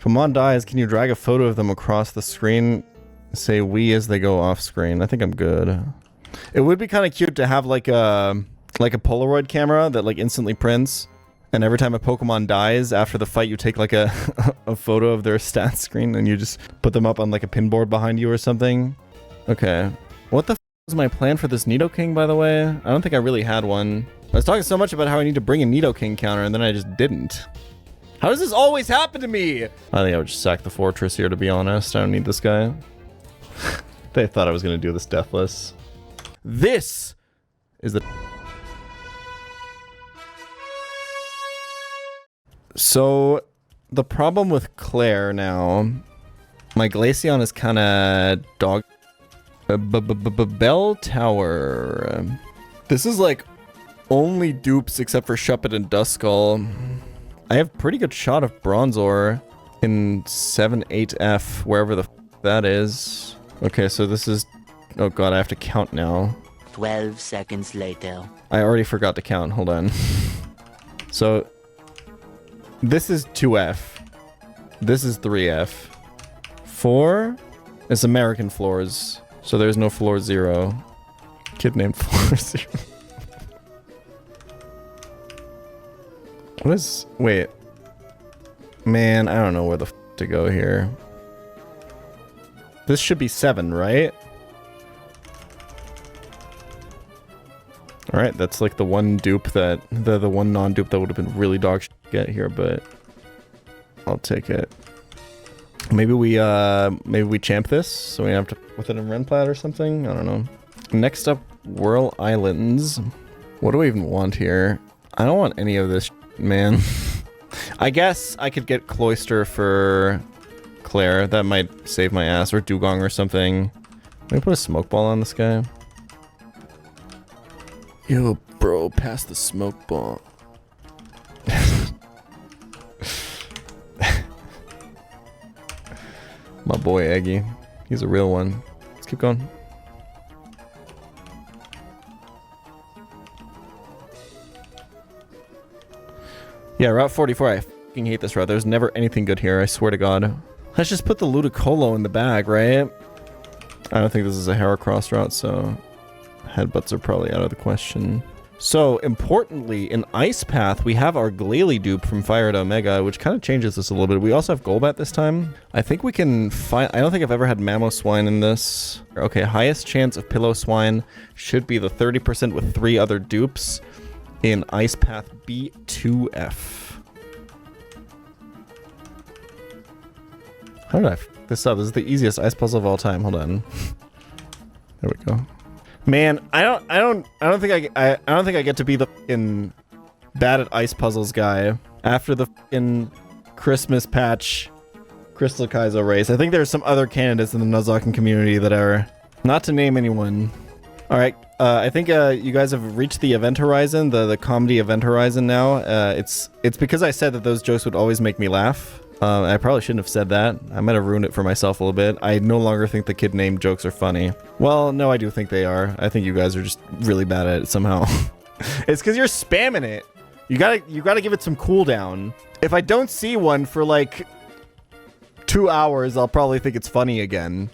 Pokemon dies, can you drag a photo of them across the screen? Say we as they go off screen. I think I'm good. It would be kind of cute to have like a Polaroid camera that like instantly prints, and every time a Pokemon dies after the fight, you take like a a photo of their stats screen and you just put them up on like a pinboard behind you or something. Okay. What the f was my plan for this Nidoking, by the way? I don't think I really had one. I was talking so much about how I need to bring a Nidoking counter, and then I just didn't. How does this always happen to me? I think I would just sack the fortress here, to be honest. I don't need this guy. They thought I was going to do this deathless. This is the... So, the problem with Clair now... My Glaceon is kind of dog... Bell Tower. This is like only dupes except for Shuppet and Duskull. I have pretty good shot of Bronzor in 7-8F, wherever the f that is. Okay, so this is... Oh god, I have to count now. 12 seconds later. I already forgot to count, hold on. So, this is 2F. This is 3F. 4 is American Floors, so there's no Floor 0. Kid named Floor 0. What is... Wait. Man, I don't know where the f to go here. This should be 7, right? Alright, that's like the one dupe that... The one non-dupe that would have been really dog shit to get here, but... I'll take it. Maybe we champ this, so we have to... With it in Renplat or something? I don't know. Next up, Whirl Islands. What do we even want here? I don't want any of this man. I guess I could get Cloyster for Clair. That might save my ass. Or Dugong or something. Let me put a smoke ball on this guy. Yo, bro, pass the smoke ball. My boy Eggy. He's a real one. Let's keep going. Yeah, Route 44, I fucking hate this route. There's never anything good here, I swear to god. Let's just put the Ludicolo in the bag, right? I don't think this is a Heracross route, so... Headbutts are probably out of the question. So, importantly, in Ice Path, we have our Glalie dupe from Fire to Omega, which kind of changes this a little bit. We also have Golbat this time. I think we can find... I don't think I've ever had Mamoswine in this. Okay, highest chance of Pillow-Swine should be the 30% with 3 other dupes in Ice Path B2F. How did I f this up? This is the easiest ice puzzle of all time. Hold on. There we go. Man, I don't think I get to be the f***ing bad at ice puzzles guy after the f***ing Christmas patch Crystal Kaizo race. I think there's some other candidates in the Nuzlocke community that are, not to name anyone. All right, I think you guys have reached the event horizon, the comedy event horizon now. It's because I said that those jokes would always make me laugh. I probably shouldn't have said that. I might have ruined it for myself a little bit. I no longer think the kid named jokes are funny. Well, no, I do think they are. I think you guys are just really bad at it somehow. It's because you're spamming it. You gotta give it some cooldown. If I don't see one for like 2 hours, I'll probably think it's funny again.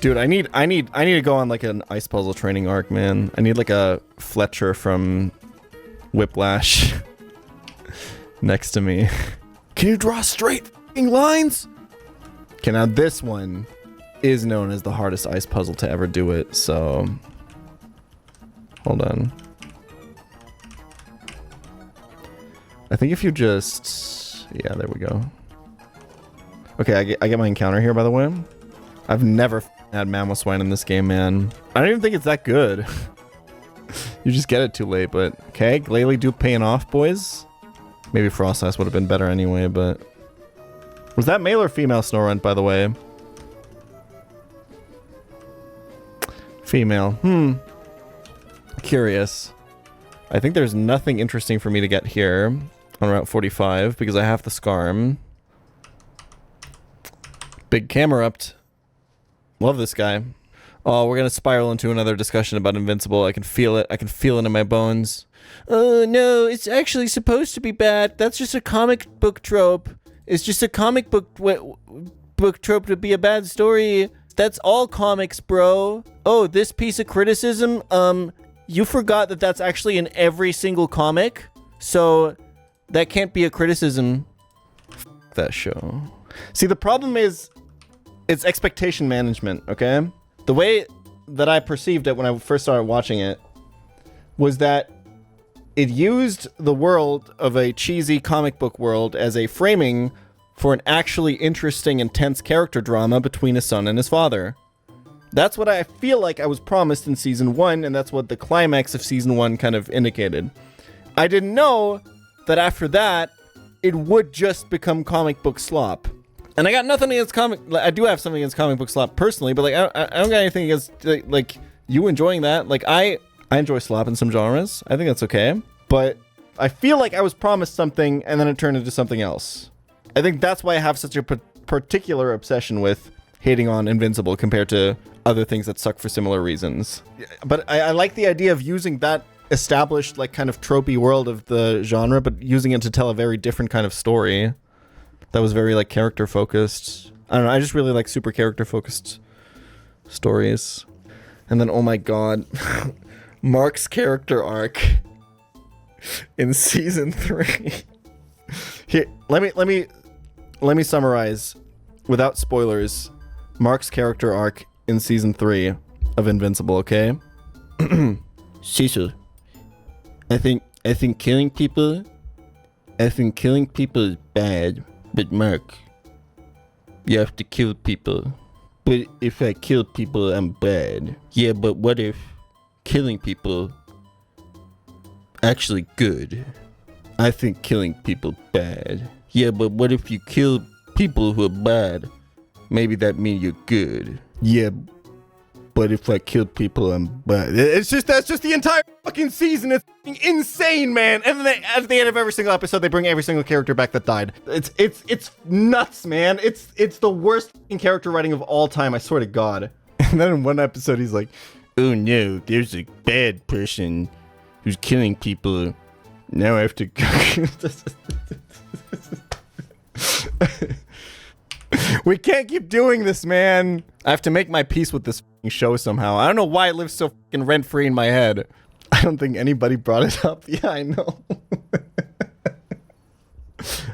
Dude, I need to go on like an ice puzzle training arc, man. I need like a Fletcher from Whiplash next to me. Can you draw straight lines? Okay, now this one is known as the hardest ice puzzle to ever do it, so... Hold on. I think if you just... Yeah, there we go. Okay, I get my encounter here, by the way. I've never had Mamoswine in this game, man. I don't even think it's that good. You just get it too late, but... Okay, Glalie dupe paying off, boys. Maybe Frost Ice would have been better anyway, but... Was that male or female Snorunt, by the way? Female. Curious. I think there's nothing interesting for me to get here on Route 45 because I have the Scarm. Big Camerupt. Love this guy. Oh, we're gonna spiral into another discussion about Invincible. I can feel it. I can feel it in my bones. Oh no, it's actually supposed to be bad. That's just a comic book trope. It's just a comic book trope to be a bad story. That's all comics, bro. Oh, this piece of criticism, you forgot that that's actually in every single comic, so that can't be a criticism. F that show. See, the problem is, it's expectation management, okay? The way that I perceived it when I first started watching it was that it used the world of a cheesy comic book world as a framing for an actually interesting, intense character drama between a son and his father. That's what I feel like I was promised in season 1, and that's what the climax of season 1 kind of indicated. I didn't know that after that, it would just become comic book slop. And I got nothing against I do have something against comic book slop personally, but like I don't got anything against like you enjoying that. Like I enjoy slop in some genres. I think that's okay. But I feel like I was promised something and then it turned into something else. I think that's why I have such a particular obsession with hating on Invincible compared to other things that suck for similar reasons. But I like the idea of using that established like kind of tropey world of the genre, but using it to tell a very different kind of story that was very like character focused. I don't know, I just really like super character focused stories. And then, oh my god, Mark's character arc in season 3. Here, let me summarize without spoilers Mark's character arc in season 3 of Invincible, okay? Cecil, I think killing people is bad, but Mark, you have to kill people. But if I kill people, I'm bad. Yeah, but what if killing people actually good? I think killing people bad. Yeah, but what if you kill people who are bad? Maybe that means you're good. Yeah, but if I kill people, I'm bad. It's just, that's just the entire fucking season. It's insane, man. And then at the end of every single episode, they bring every single character back that died. It's nuts, man. It's the worst fucking character writing of all time, I swear to God. And then in one episode, he's like, oh no, there's a bad person who's killing people. Now I have to... We can't keep doing this, man. I have to make my peace with this show somehow. I don't know why it lives so fucking rent-free in my head. I don't think anybody brought it up. Yeah, I know.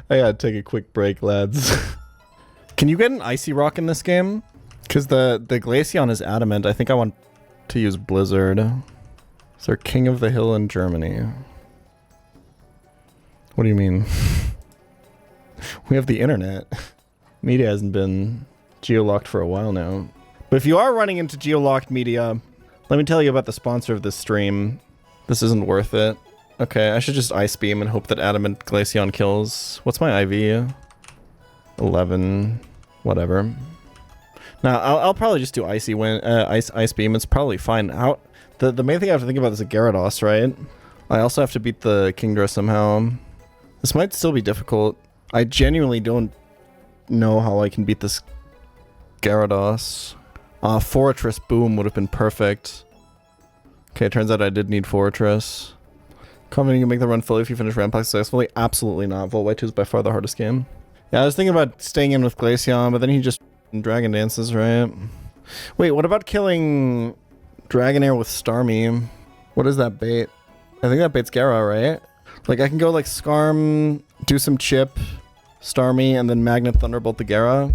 I gotta take a quick break, lads. Can you get an Icy Rock in this game? Because the Glaceon is adamant. I think I want to use Blizzard. Is there King of the Hill in Germany? What do you mean? We have the internet. Media hasn't been geolocked for a while now. But if you are running into geolocked media, let me tell you about the sponsor of this stream. This isn't worth it. Okay, I should just Ice Beam and hope that Adamant Glaceon kills. What's my IV? 11. Whatever. Now, I'll probably just do Ice Beam. It's probably fine. The main thing I have to think about is a Gyarados, right? I also have to beat the Kingdra somehow. This might still be difficult. I genuinely don't know how I can beat this Gyarados. Fortress Boom would have been perfect. Okay, turns out I did need Fortress. Confident you can make the run fully if you finish Rampage successfully? Absolutely not. Volt White 2 is by far the hardest game. Yeah, I was thinking about staying in with Glaceon, but then he just Dragon Dances, right? Wait, what about killing Dragonair with Starmie? What is that bait? I think that bait's Gara, right? Like, I can go like Skarm, do some chip, Starmie, and then Magnet Thunderbolt the Gara.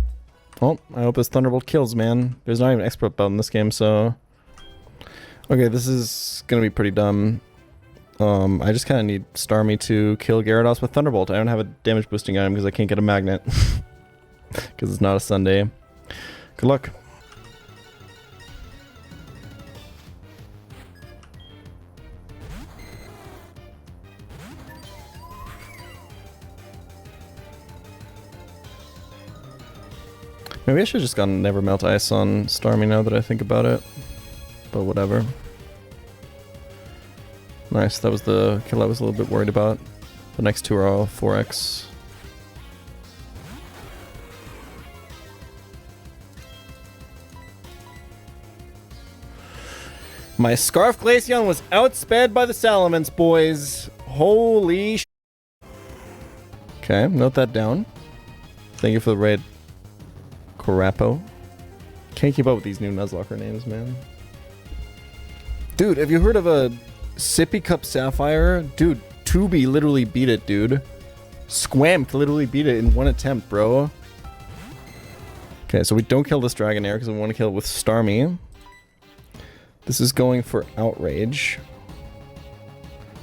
Well, I hope his Thunderbolt kills, man. There's not even expert belt in this game, so... Okay, this is gonna be pretty dumb. I just kind of need Starmie to kill Gyarados with Thunderbolt. I don't have a damage boosting item because I can't get a Magnet. Because it's not a Sunday. Good luck. Maybe I should have just gone Never Melt Ice on Starmie now that I think about it. But whatever. Nice, that was the kill I was a little bit worried about. The next two are all 4x. My Scarf Glaceon was outsped by the Salamence, boys. Holy sh... Okay, note that down. Thank you for the raid. Corapo. Can't keep up with these new Nuzlocke names, man. Dude, have you heard of a Sippy Cup Sapphire? Dude, Tubi literally beat it, dude. Squamp literally beat it in one attempt, bro. Okay, so we don't kill this Dragonair because we want to kill it with Starmie. This is going for Outrage.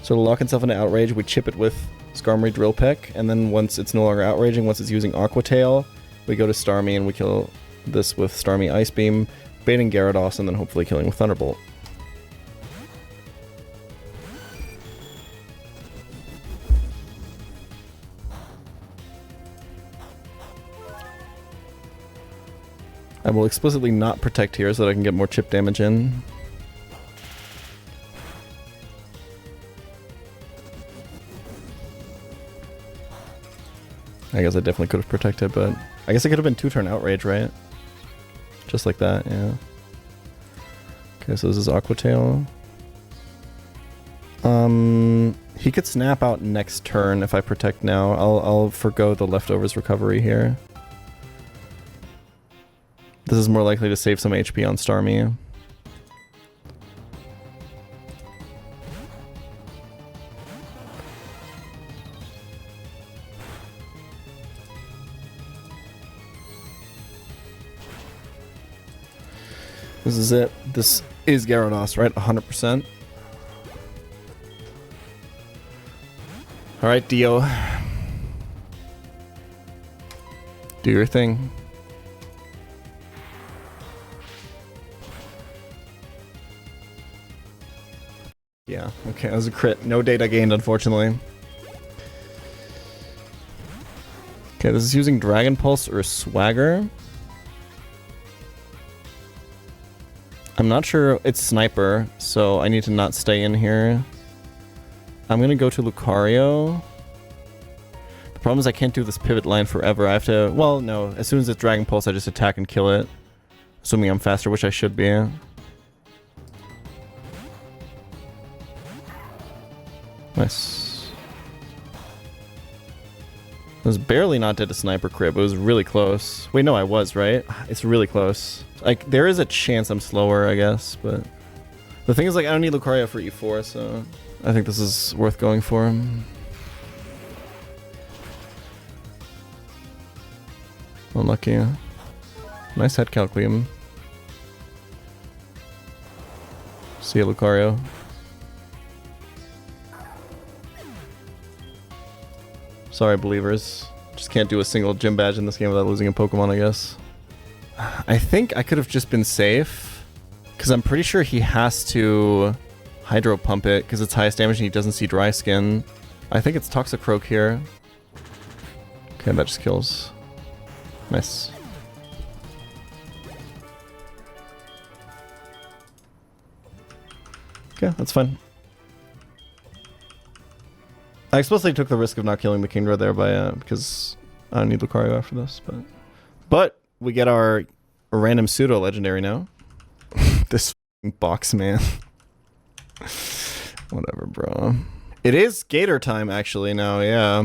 So to lock itself into Outrage, we chip it with Skarmory Drill Peck, and then once it's no longer outraging, once it's using Aqua Tail, we go to Starmie and we kill this with Starmie Ice Beam, baiting Gyarados, and then hopefully killing with Thunderbolt. I will explicitly not protect here so that I can get more chip damage in. I guess I definitely could have protected, but I guess it could have been 2-turn Outrage, right? Just like that, yeah. Okay, so this is Aqua Tail. He could snap out next turn if I protect now. I'll forgo the Leftovers recovery here. This is more likely to save some HP on Starmie. This is it. This is Gyarados, right? 100%. Alright, Dio. Do your thing. Yeah, okay, that was a crit. No data gained, unfortunately. Okay, this is using Dragon Pulse or Swagger. I'm not sure. It's Sniper, so I need to not stay in here. I'm gonna go to Lucario. The problem is I can't do this pivot line forever. I have to... Well, no. As soon as it's Dragon Pulse, I just attack and kill it. Assuming I'm faster, which I should be. Nice. I was barely not dead to Sniper Crit. It was really close. Wait, no, I was, right? It's really close. Like, there is a chance I'm slower, I guess, but... The thing is, like, I don't need Lucario for E4, so... I think this is worth going for him. Unlucky. Nice head calc, Liam. See ya, Lucario. Sorry, believers. Just can't do a single gym badge in this game without losing a Pokemon, I guess. I think I could have just been safe. Because I'm pretty sure he has to Hydro Pump it because it's highest damage and he doesn't see Dry Skin. I think it's Toxicroak here. Okay, that just kills. Nice. Okay, that's fine. I explicitly took the risk of not killing the Kingdra there by because I don't need Lucario after this, but we get our random pseudo legendary now. This box, man. Whatever, bro. It is Gator time actually now, yeah.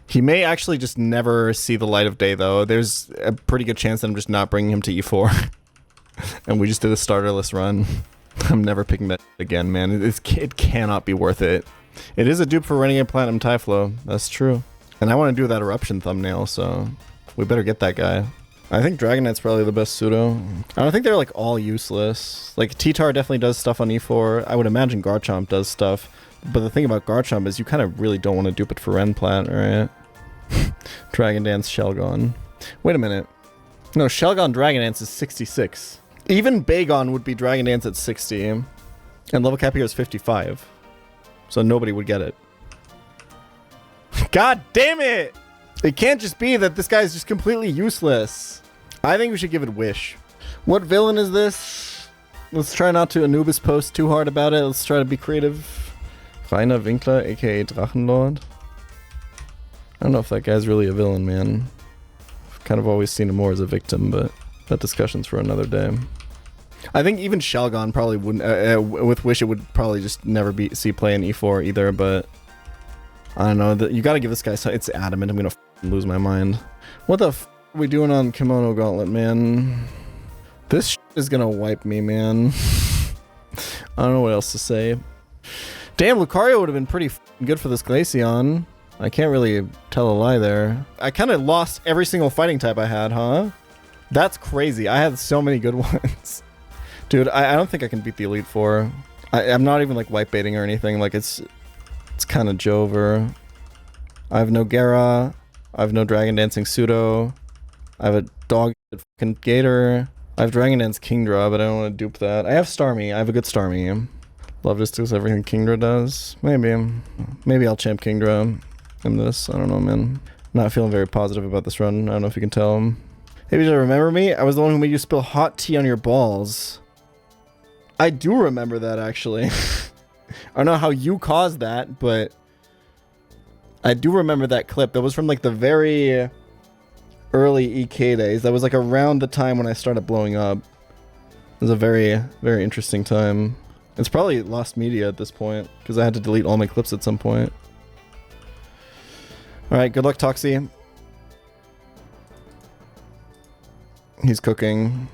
He may actually just never see the light of day though. There's a pretty good chance that I'm just not bringing him to E4. And we just did a starterless run. I'm never picking that again, man. It cannot be worth it. It is a dupe for Renegade Platinum Typhlo. That's true. And I want to do that eruption thumbnail, so we better get that guy. I think Dragonite's probably the best pseudo. I don't think they're like all useless. Like T-Tar definitely does stuff on E4. I would imagine Garchomp does stuff. But the thing about Garchomp is you kind of really don't want to dupe it for Renplat, right? Dragon Dance Shelgon. Wait a minute. No, Shelgon Dragon Dance is 66. Even Bagon would be Dragon Dance at 60. And level cap here is 55. So nobody would get it. God damn it! It can't just be that this guy's just completely useless. I think we should give it Wish. What villain is this? Let's try not to Anubis post too hard about it. Let's try to be creative. Rainer Winkler, aka Drachenlord. I don't know if that guy's really a villain, man. I've kind of always seen him more as a victim, but that discussion's for another day. I think even Shelgon probably wouldn't, with Wish it would probably just never see play in E4 either, but I don't know, you gotta give this guy, it's adamant, I'm gonna lose my mind. What the f are we doing on Kimono Gauntlet, man? This is gonna wipe me, man. I don't know what else to say. Damn, Lucario would have been pretty good for this Glaceon. I can't really tell a lie there. I kind of lost every single fighting type I had, huh? That's crazy. I had so many good ones. Dude, I don't think I can beat the Elite Four. I'm not even like white baiting or anything. Like it's kind of Jover. I have no Gera. I have no Dragon Dancing Pseudo. I have a dog fucking Gator. I have Dragon Dance Kingdra, but I don't want to dupe that. I have Starmie. I have a good Starmie. Love just does everything Kingdra does. Maybe I'll champ Kingdra in this. I don't know, man. Not feeling very positive about this run. I don't know if you can tell. Maybe you remember me? I was the one who made you spill hot tea on your balls. I do remember that, actually. I don't know how you caused that, but I do remember that clip. That was from like the very early EK days. That was like around the time when I started blowing up. It was a very, very interesting time. It's probably lost media at this point because I had to delete all my clips at some point. Alright, good luck, Toxie. He's cooking.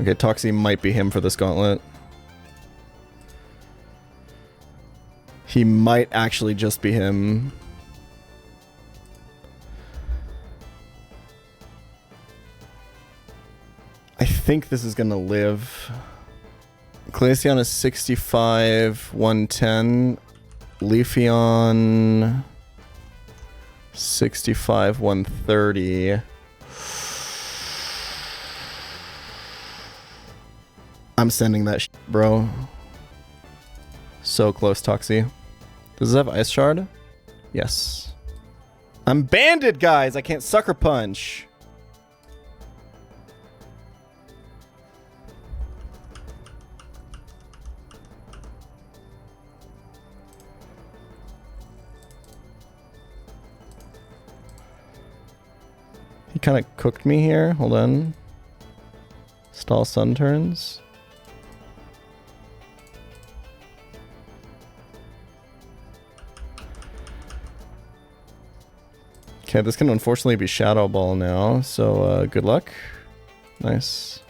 Okay, Toxie might be him for this gauntlet. He might actually just be him. I think this is gonna live. Glaceon is 65, 110. Leafeon 65, 130. I'm sending that shit, bro. So close, Toxie. Does it have Ice Shard? Yes. I'm banded, guys! I can't Sucker Punch! He kind of cooked me here. Hold on. Stall Sun turns. Okay, this can unfortunately be Shadow Ball now, so good luck. Nice.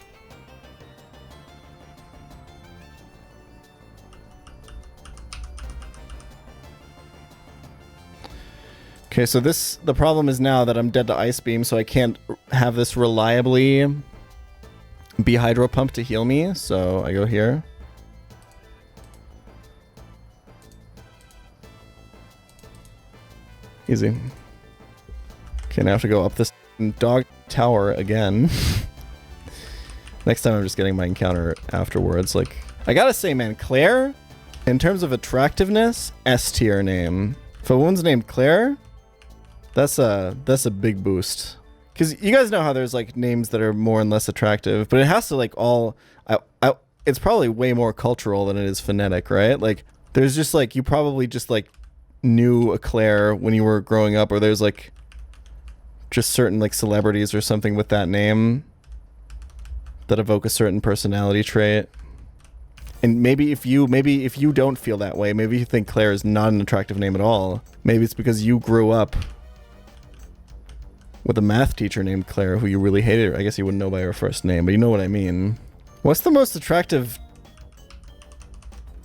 Okay, so the problem is now that I'm dead to Ice Beam, so I can't have this reliably be Hydro Pump to heal me, so I go here. Easy. Okay, now I have to go up this dog tower again. Next time I'm just getting my encounter afterwards. Like, I gotta say, man, Clair, in terms of attractiveness, S tier name. If a woman's named Clair, that's a big boost. Because you guys know how there's like names that are more and less attractive, but it has to like all... it's probably way more cultural than it is phonetic, right? Like, there's just like, you probably just like knew a Claire when you were growing up, or there's like just certain like celebrities or something with that name that evoke a certain personality trait. And maybe if you don't feel that way, maybe you think Claire is not an attractive name at all. Maybe it's because you grew up with a math teacher named Claire who you really hated. I guess you wouldn't know by her first name, but you know what I mean. What's the most attractive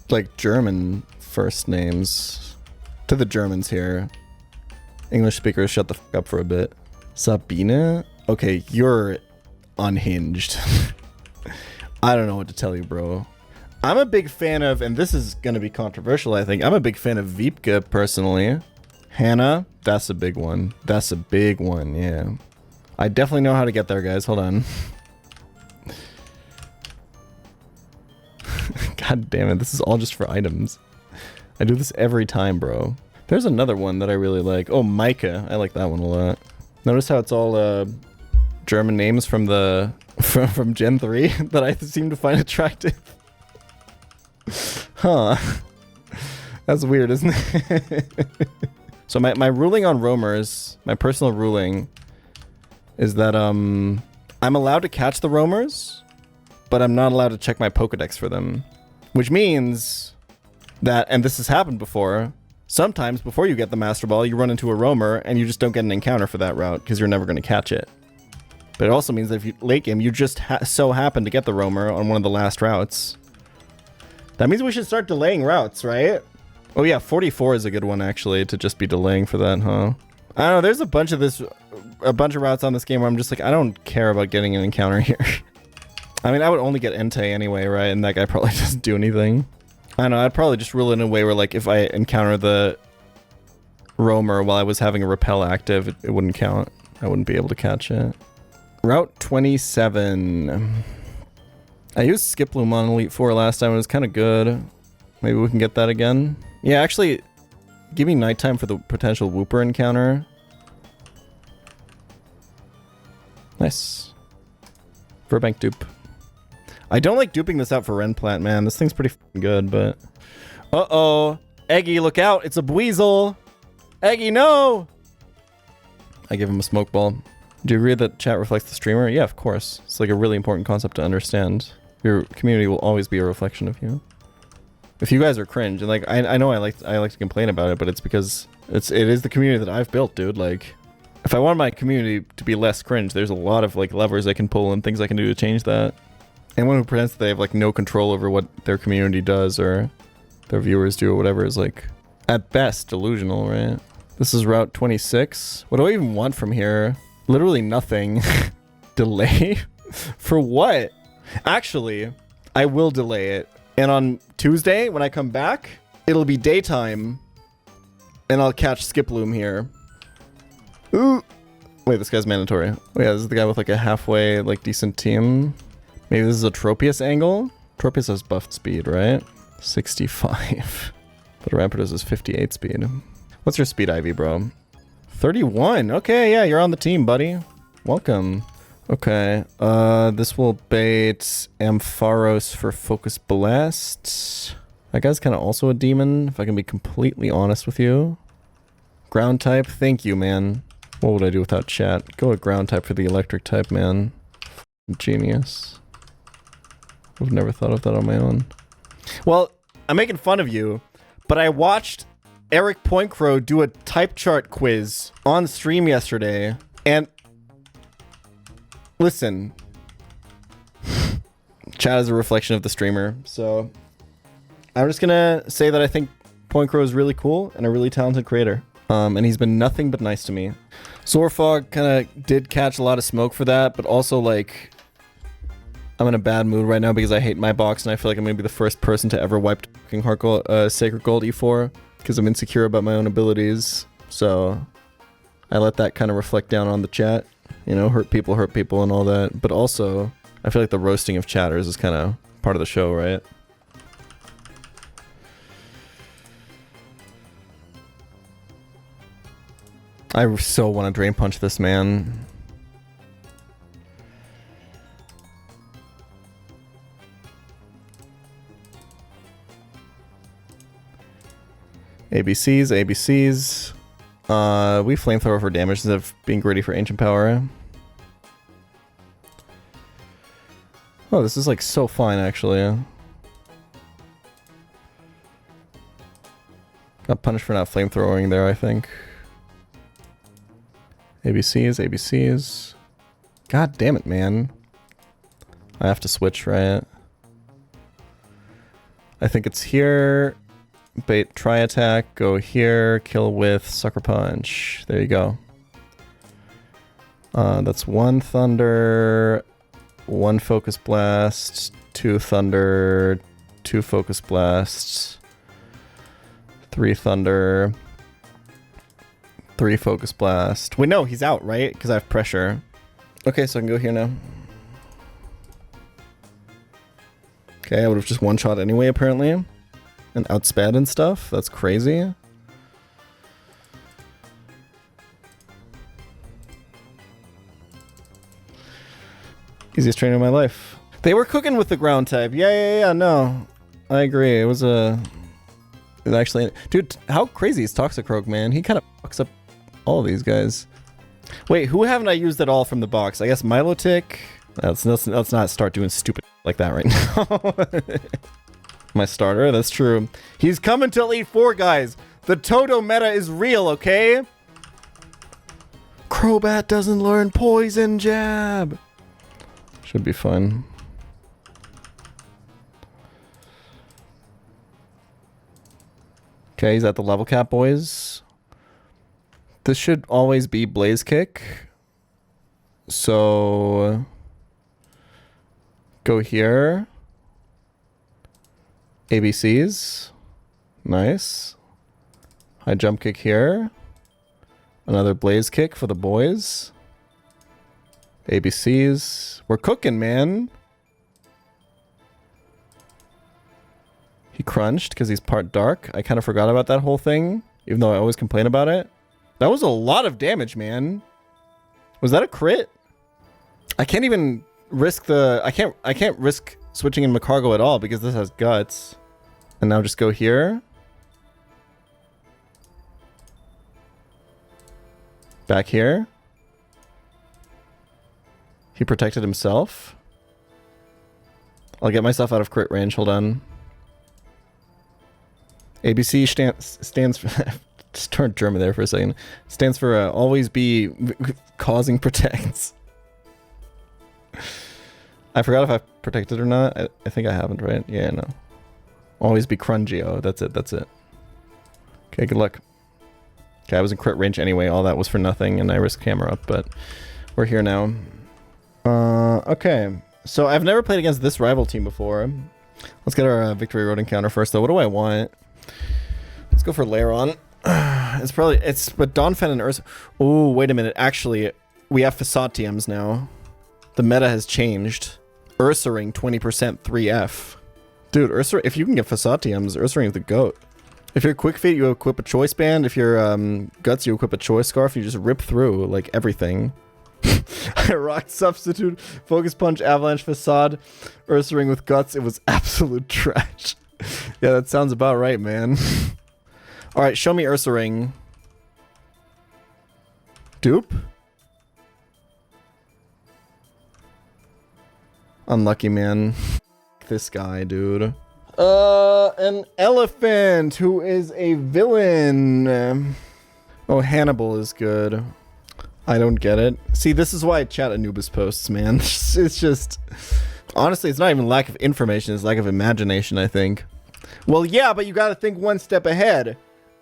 like German first names? To the Germans here. English speakers, shut the fuck up for a bit. Sabine? Okay, you're unhinged. I don't know what to tell you, bro. I'm a big fan of, and this is going to be controversial, I think. I'm a big fan of Wiebke, personally. Hannah, that's a big one. That's a big one, yeah. I definitely know how to get there, guys. Hold on. God damn it, this is all just for items. I do this every time, bro. There's another one that I really like. Oh, Micah. I like that one a lot. Notice how it's all German names from the from Gen 3 that I seem to find attractive. Huh. That's weird, isn't it? So my ruling on roamers, my personal ruling, is that I'm allowed to catch the roamers, but I'm not allowed to check my Pokedex for them. Which means and this has happened before, sometimes before you get the Master Ball, you run into a roamer and you just don't get an encounter for that route because you're never going to catch it. But it also means that if you late game, you just so happen to get the roamer on one of the last routes. That means we should start delaying routes, right? Oh yeah, 44 is a good one actually to just be delaying for that, huh? I don't know, there's a bunch of routes on this game where I'm just like, I don't care about getting an encounter here. I mean, I would only get Entei anyway, right? And that guy probably doesn't do anything. I don't know, I'd probably just rule it in a way where like if I encounter the roamer while I was having a repel active, it wouldn't count. I wouldn't be able to catch it. Route 27. I used Skip Loom on Elite 4 last time. It was kind of good. Maybe we can get that again. Yeah, actually, give me nighttime for the potential Wooper encounter. Nice. Burbank dupe. I don't like duping this out for Renplant, man. This thing's pretty good, but... Uh-oh. Eggy, look out. It's a Buizel. Eggy, no! I give him a smoke ball. Do you agree that chat reflects the streamer? Yeah, of course. It's like a really important concept to understand. Your community will always be a reflection of you. If you guys are cringe, and like I know I like to complain about it, but it's because it is the community that I've built, dude. Like, if I want my community to be less cringe, there's a lot of like levers I can pull and things I can do to change that. Anyone who pretends that they have like no control over what their community does or their viewers do or whatever is like at best delusional, right? This is Route 26. What do I even want from here? Literally nothing. Delay? For what? Actually, I will delay it. And on Tuesday, when I come back, it'll be daytime. And I'll catch Skiploom here. Ooh. Wait, this guy's mandatory. Oh yeah, this is the guy with like a halfway, like, decent team. Maybe this is a Tropius angle? Tropius has buffed speed, right? 65. But Rampardos is 58 speed. What's your speed, Ivy, bro? 31. Okay, yeah, you're on the team, buddy. Welcome. Okay, this will bait Ampharos for Focus Blast. That guy's kind of also a demon, if I can be completely honest with you. Ground type, thank you, man. What would I do without chat? Go with ground type for the electric type, man. Genius. I've never thought of that on my own. Well, I'm making fun of you, but I watched Eric Pointcrow do a type chart quiz on stream yesterday, and listen, chat is a reflection of the streamer, so I'm just gonna say that I think Pointcrow is really cool and a really talented creator, and he's been nothing but nice to me. Zorfog kind of did catch a lot of smoke for that, but also like I'm in a bad mood right now because I hate my box and I feel like I'm gonna be the first person to ever wipe fucking Heart Gold, Sacred Gold E4 because I'm insecure about my own abilities. So I let that kind of reflect down on the chat, you know, hurt people and all that. But also I feel like the roasting of chatters is kind of part of the show, right? I so want to Drain Punch this man. ABCs, ABCs. We Flamethrower for damage instead of being greedy for Ancient Power. Oh, this is like so fine actually. Got punished for not Flamethrowing there, I think. ABCs, ABCs. God damn it, man. I have to switch, right? I think it's here. Bait, try attack, go here, kill with Sucker Punch. There you go. That's 1 Thunder, 1 Focus Blast, 2 Thunder, 2 Focus Blasts, 3 Thunder, 3 Focus Blast. Wait, no, he's out, right? Because I have pressure. Okay, so I can go here now. Okay, I would have just one-shot anyway, apparently. And outsped and stuff. That's crazy. Easiest training of my life. They were cooking with the ground type. Yeah, no. I agree. It was a... It actually... Dude, how crazy is Toxicroak, man? He kind of fucks up all of these guys. Wait, who haven't I used at all from the box? I guess Milotic. Let's not start doing stupid like that right now. My starter, that's true. He's coming to Elite 4, guys. The Toto meta is real, okay? Crobat doesn't learn Poison Jab. Should be fun. Okay, he's at the level cap, boys. This should always be Blaze Kick. So go here. ABCs. Nice. High jump kick here. Another Blaze Kick for the boys. ABCs. We're cooking, man. He crunched because he's part dark. I kind of forgot about that whole thing, even though I always complain about it. That was a lot of damage, man. Was that a crit? I can't even risk the... I can't risk switching in Macargo at all because this has guts. And now just go here. Back here. He protected himself. I'll get myself out of crit range. Hold on. ABC stands for... Just turned German there for a second. Stands for always be causing protects. I forgot if I protected or not. I think I haven't, right? Yeah, no. Always be Crungio. That's it. That's it. Okay, good luck. Okay, I was in crit range anyway. All that was for nothing, and I risked camera up, but we're here now. Okay. So I've never played against this rival team before. Let's get our victory road encounter first, though. What do I want? Let's go for Lairon. But Donphan and Ursa. Oh, wait a minute. Actually, we have Facade TMs now. The meta has changed. Ursaring 20% 3F. Dude, Ursa, if you can get Facade TMs, Ursaring is the GOAT. If you're Quick Feet, you equip a Choice Band. If you're Guts, you equip a Choice Scarf. You just rip through, like, everything. I rocked Substitute, Focus Punch, Avalanche, Facade, Ursaring with Guts. It was absolute trash. Yeah, that sounds about right, man. Alright, show me Ursaring. Dupe? Unlucky, man. This guy, dude. An elephant who is a villain. Oh, Hannibal is good. I don't get it. See, this is why I chat Anubis posts, man. It's just... Honestly, it's not even lack of information, it's lack of imagination, I think. Well, yeah, but you gotta think one step ahead.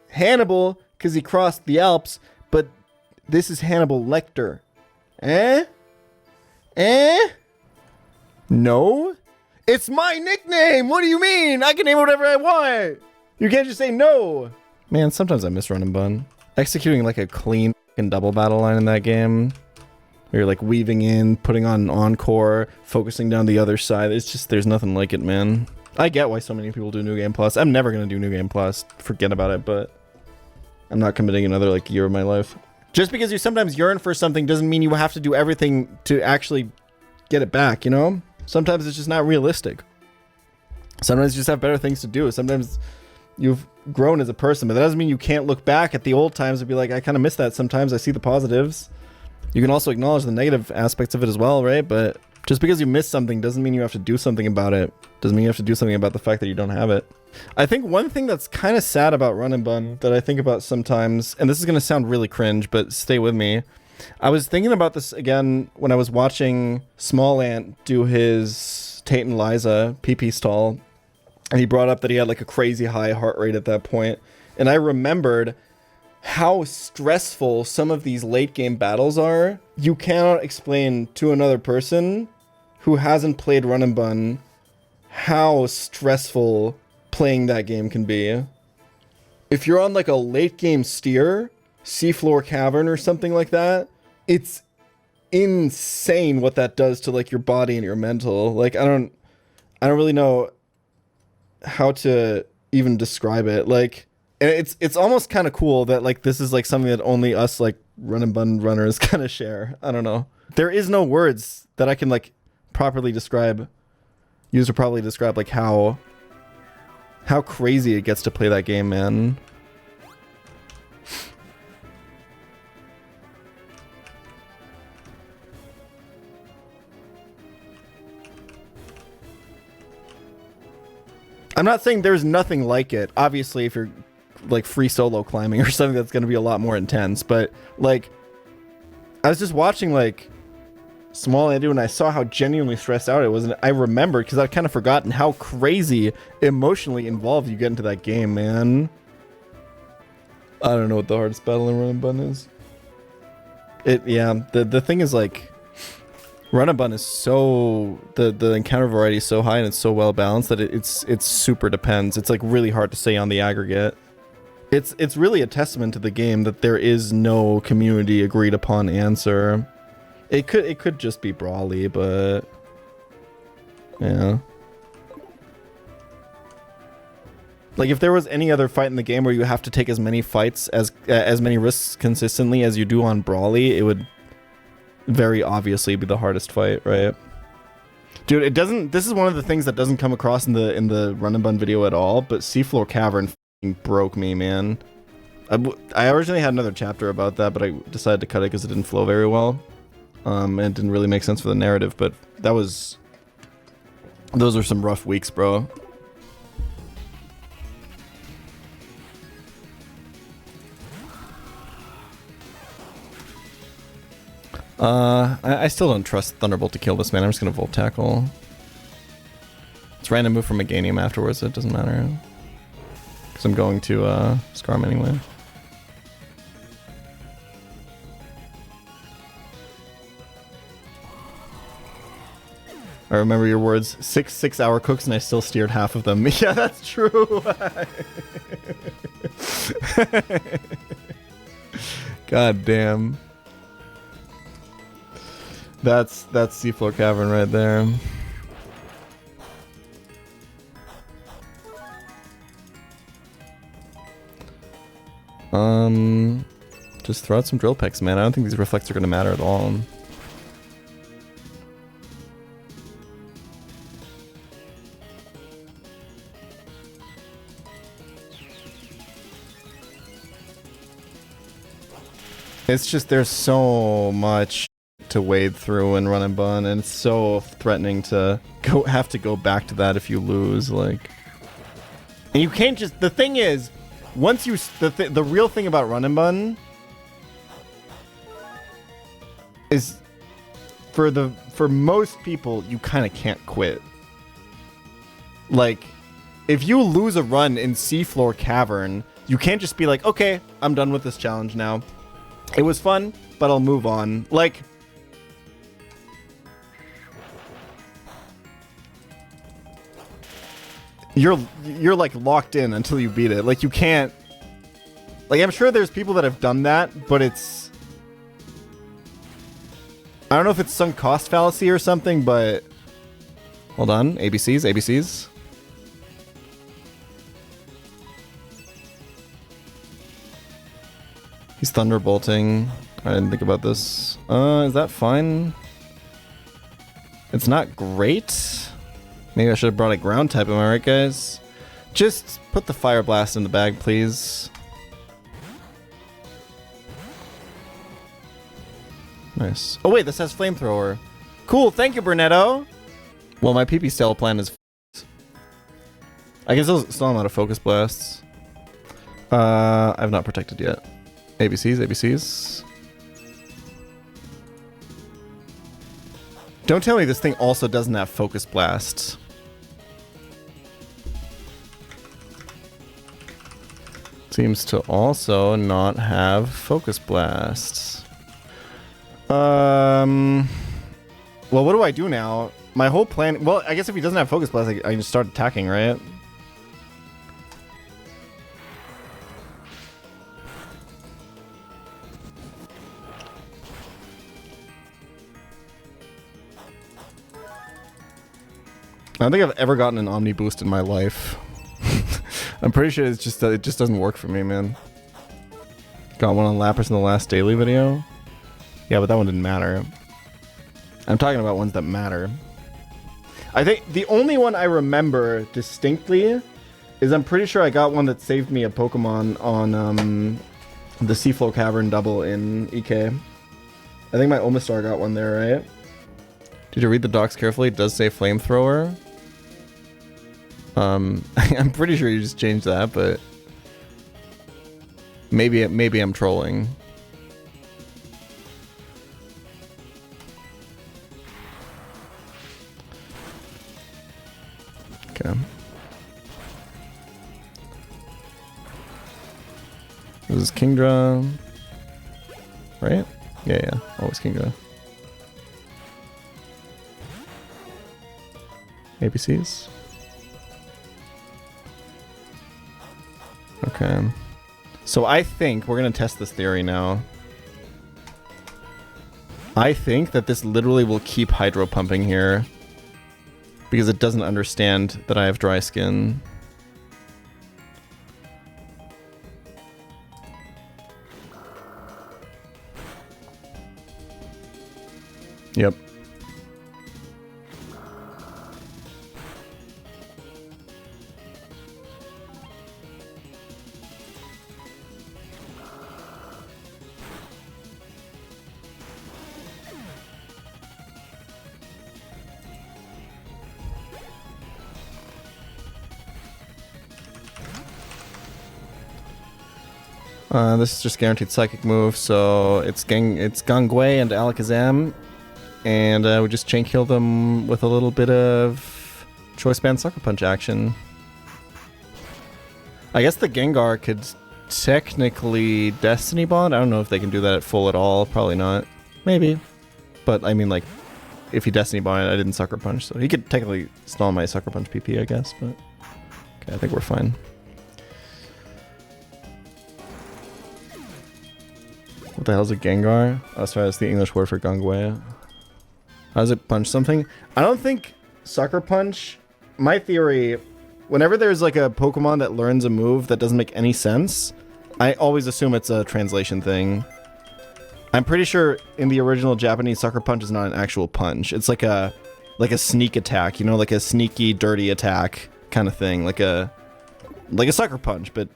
Hannibal, because he crossed the Alps, but this is Hannibal Lecter. Eh? Eh? No? It's my nickname! What do you mean? I can name whatever I want! You can't just say no! Man, sometimes I miss Run and Bun. Executing like a clean double battle line in that game. Where you're like weaving in, putting on Encore, focusing down the other side. It's just, there's nothing like it, man. I get why so many people do New Game Plus. I'm never gonna do New Game Plus. Forget about it, but I'm not committing another like year of my life. Just because you sometimes yearn for something doesn't mean you have to do everything to actually get it back, you know? Sometimes it's just not realistic. Sometimes you just have better things to do. Sometimes you've grown as a person, but that doesn't mean you can't look back at the old times and be like, I kind of miss that sometimes. I see the positives. You can also acknowledge the negative aspects of it as well, right? But just because you miss something doesn't mean you have to do something about it. Doesn't mean you have to do something about the fact that you don't have it. I think one thing that's kind of sad about Run and Bun that I think about sometimes, and this is going to sound really cringe, but stay with me. I was thinking about this again when I was watching Small Ant do his Tate and Liza PP stall, and he brought up that he had like a crazy high heart rate at that point. And I remembered how stressful some of these late game battles are. You cannot explain to another person who hasn't played Run and Bun how stressful playing that game can be. If you're on like a late game steer, Seafloor Cavern or something like that, it's insane what that does to like your body and your mental. Like I don't really know how to even describe it. Like, and it's almost kind of cool that like this is like something that only us like Run and Bun runners kind of share. I don't know. There is no words that I can like properly describe. Use to probably describe like how crazy it gets to play that game, man. I'm not saying there's nothing like it. Obviously, if you're like free solo climbing or something, that's going to be a lot more intense. But like, I was just watching like Small Andy and I saw how genuinely stressed out it was, and I remembered because I'd kind of forgotten how crazy emotionally involved you get into that game, man. I don't know what the hardest battle in Run and Bun is. The thing is like, Run and Bun is so the encounter variety is so high and it's so well balanced that it's super depends. It's like really hard to say on the aggregate. It's really a testament to the game that there is no community agreed upon answer. It could just be brawly, but yeah. Like if there was any other fight in the game where you have to take as many fights as many risks consistently as you do on Brawly, it would very obviously be the hardest fight, right? Dude, it doesn't. This is one of the things that doesn't come across in the Run and Bun video at all. But Seafloor Cavern f***ing broke me, man. I originally had another chapter about that, but I decided to cut it because it didn't flow very well. And it didn't really make sense for the narrative. But those are some rough weeks, bro. I still don't trust Thunderbolt to kill this man. I'm just gonna Volt Tackle. It's random move from Meganium afterwards, so it doesn't matter. Because I'm going to Scar him anyway. I remember your words, 6-hour cooks and I still steered half of them. Yeah, that's true. God damn. That's Seafloor Cavern right there. Just throw out some drill picks, man. I don't think these reflects are gonna matter at all. It's just there's so much to wade through and Run and Bun, and it's so threatening to have to go back to that if you lose, like. And you can't just. The thing is, once you the real thing about Run and Bun is for most people you kind of can't quit. Like, if you lose a run in Seafloor Cavern, you can't just be like, okay, I'm done with this challenge now. It was fun, but I'll move on. Like, you're like locked in until you beat it. Like, you can't. Like, I'm sure there's people that have done that, but it's. I don't know if it's sunk cost fallacy or something, but. Hold on. ABCs. He's thunderbolting. I didn't think about this. Is that fine? It's not great. Maybe I should have brought a ground type, am I right, guys? Just put the Fire Blast in the bag, please. Nice. Oh wait, this has Flamethrower. Cool, thank you, Brunetto. Well, my PP style plan is I can still am out of Focus Blasts. I've not protected yet. ABCs. Don't tell me this thing also doesn't have Focus Blast. Seems to also not have Focus Blast. Well, what do I do now? My whole plan... Well, I guess if he doesn't have Focus Blast, I can just start attacking, right? I don't think I've ever gotten an Omni boost in my life. I'm pretty sure it's just it just doesn't work for me, man. Got one on Lapras in the last daily video. Yeah, but that one didn't matter. I'm talking about ones that matter. I think the only one I remember distinctly is I'm pretty sure I got one that saved me a Pokemon on the Seafloor Cavern double in EK. I think my Omastar got one there, right? Did you read the docs carefully? It does say Flamethrower. I'm pretty sure you just changed that, but maybe I'm trolling. Okay. This is Kingdra, right? Yeah, always Kingdra. ABCs. Okay. So I think we're gonna test this theory now. I think that this literally will keep hydro pumping here because it doesn't understand that I have dry skin. Yep. This is just guaranteed psychic move, so it's Gangwei and Alakazam, and we just chain kill them with a little bit of Choice Band Sucker Punch action. I guess the Gengar could technically Destiny Bond. I don't know if they can do that at full at all. Probably not. Maybe. But I mean, like, if he Destiny Bond, I didn't Sucker Punch, so he could technically stall my Sucker Punch PP, I guess. But okay, I think we're fine. What the hell is a Gengar? Oh, sorry, that's the English word for Gangwei. How does it punch something? I don't think Sucker Punch... My theory, whenever there's like a Pokemon that learns a move that doesn't make any sense, I always assume it's a translation thing. I'm pretty sure in the original Japanese, Sucker Punch is not an actual punch. It's like a sneak attack, you know, like a sneaky, dirty attack kind of thing. Like a Sucker Punch, but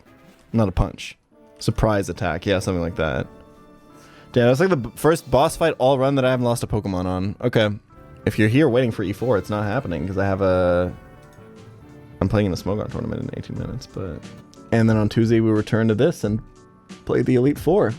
not a punch. Surprise attack, yeah, something like that. Damn, that's like the first boss fight all run that I haven't lost a Pokemon on. Okay. If you're here waiting for E4, it's not happening because I have I'm playing in a Smogon tournament in 18 minutes, but... And then on Tuesday we return to this and play the Elite Four.